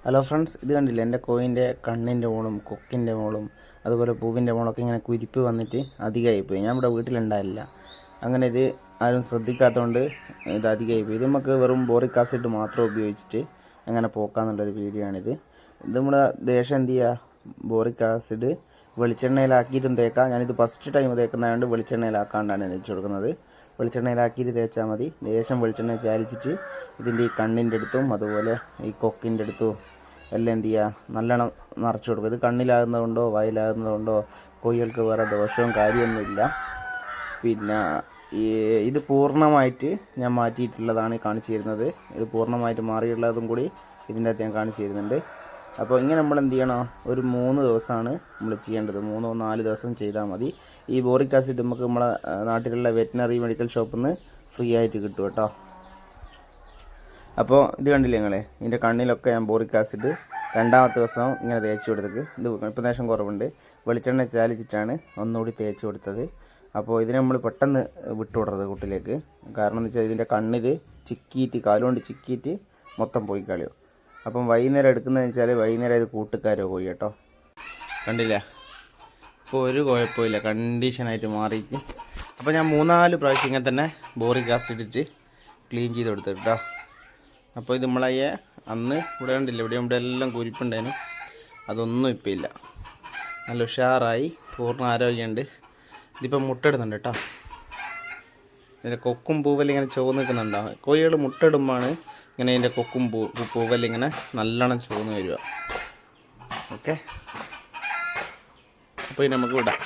Hello friends, ഇത് കണ്ടില്ലേ എൻ്റെ കോയിൻ്റെ കണ്ണിൻ്റെ മോളും കൊക്കിൻ്റെ മോളും അതുപോലെ പൂവിൻ്റെ മോളൊക്കെ ഇങ്ങനെ കുരിപ്പ് വന്നിട്ട് അധികമായിപ്പോയി. ഞാൻ ഇവിടെ വീട്ടിലുണ്ടായില്ല. അങ്ങനെ ഇത് ആരും ശ്രദ്ധിക്കാത്തതുകൊണ്ട് ഇത് അധികമായിപ്പോയി. ഇത് നമുക്ക് വെറും ബോറിക് ആസിഡ് മാത്രം ഉപയോഗിച്ചിട്ട് എങ്ങനെ പോക്കാന്നുള്ളൊരു വീഡിയോ ആണിത്. ഇത് നമ്മുടെ ദേശം എന്ത് ചെയ്യുക, ബോറിക് ആസിഡ് വെളിച്ചെണ്ണയിലാക്കിയിട്ടും തേക്കാം. ഞാനിത് ഫസ്റ്റ് ടൈം തേക്കുന്നതുകൊണ്ട് വെളിച്ചെണ്ണയിലാക്കാണ്ടാണ് തേച്ച് കൊടുക്കുന്നത്. വെളിച്ചെണ്ണയിലാക്കിയിട്ട് തേച്ചാൽ മതി. ലേശം വെളിച്ചെണ്ണ ചാലിച്ചിട്ട് ഇതിൻ്റെ ഈ കണ്ണിൻ്റെ അടുത്തും അതുപോലെ ഈ കൊക്കിൻ്റെ അടുത്തും എല്ലാം എന്ത് ചെയ്യുക, നല്ലോണം നിറച്ച് കൊടുക്കുക. ഇത് കണ്ണിലാകുന്നതുകൊണ്ടോ വായിലാകുന്നതുകൊണ്ടോ കോഴികൾക്ക് വേറെ ദോഷവും കാര്യമൊന്നുമില്ല. പിന്നെ ഇത് പൂർണ്ണമായിട്ട് ഞാൻ മാറ്റിയിട്ടുള്ളതാണ് കാണിച്ചു തരുന്നത്. ഇത് പൂർണ്ണമായിട്ട് മാറിയുള്ളതും കൂടി ഇതിൻ്റെ അകത്ത് ഞാൻ കാണിച്ചു തരുന്നുണ്ട്. അപ്പോൾ ഇങ്ങനെ നമ്മൾ എന്ത് ചെയ്യണം, ഒരു 3 ദിവസമാണ് നമ്മൾ ചെയ്യേണ്ടത്. 3-4 ദിവസം ചെയ്താൽ മതി. ഈ ബോറിക് ആസിഡ് നമുക്ക് നമ്മളെ നാട്ടിലുള്ള വെറ്റിനറി മെഡിക്കൽ ഷോപ്പിൽ നിന്ന് ഫ്രീ ആയിട്ട് കിട്ടും കേട്ടോ. അപ്പോൾ ഇത് കണ്ടില്ലേ നിങ്ങളെ, ഇതിൻ്റെ കണ്ണിലൊക്കെ ഞാൻ ബോറിക് ആസിഡ് 2ാമത്തെ ദിവസം ഇങ്ങനെ തേച്ച് കൊടുത്തത്. ഇത് ഇപ്പം ലേശം കുറവുണ്ട്. വെളിച്ചെണ്ണ ചാലിച്ചിട്ടാണ് ഒന്നുകൂടി തേച്ച് കൊടുത്തത്. അപ്പോൾ ഇതിനെ നമ്മൾ പെട്ടെന്ന് വിട്ടുവിടരുത് കൂട്ടിലേക്ക്. കാരണം എന്ന് വെച്ചാൽ ഇതിൻ്റെ കണ്ണിൽ ചിക്കിയിട്ട്, കാലുകൊണ്ട് ചിക്കിയിട്ട് മൊത്തം പോയി കളയും. അപ്പം വൈകുന്നേരം എടുക്കുന്നതെന്ന് വെച്ചാൽ വൈകുന്നേരം ഇത് കൂട്ടുകാരോ പോയി കേട്ടോ. കണ്ടില്ല, ഇപ്പോൾ ഒരു കുഴപ്പമില്ല, കണ്ടീഷനായിട്ട് മാറിയിട്ട്. അപ്പോൾ ഞാൻ 3-4 പ്രാവശ്യം ഇങ്ങനെ തന്നെ ബോറിക് ആസിഡ് ഇട്ട് ക്ലീൻ ചെയ്ത് കൊടുത്തു കേട്ടോ. അപ്പോൾ ഇത് നമ്മളെ അന്ന് ഇവിടെ കണ്ടില്ല, ഇവിടെ എല്ലാം കുരിപ്പുണ്ടായിരുന്നു. അതൊന്നും ഇപ്പം ഇല്ല, നല്ല ഉഷാറായി, പൂർണ്ണ ആരോഗ്യമുണ്ട്. ഇതിപ്പോൾ മുട്ടയിടുന്നുണ്ട് കേട്ടോ. ഇതിൻ്റെ കൊക്കും പൂവെല്ലാം ഇങ്ങനെ ചുവന്ന് നിൽക്കുന്നുണ്ടോ. കോഴികൾ മുട്ടയിടുമ്പോഴാണ് ഇങ്ങനെ ഇതിൻ്റെ കൊക്കും പൂവെല്ലാം ഇങ്ങനെ നല്ലോണം ചുവന്ന് വരിക. ഓക്കെ, അപ്പോൾ ഇത് നമുക്ക് വിടാം.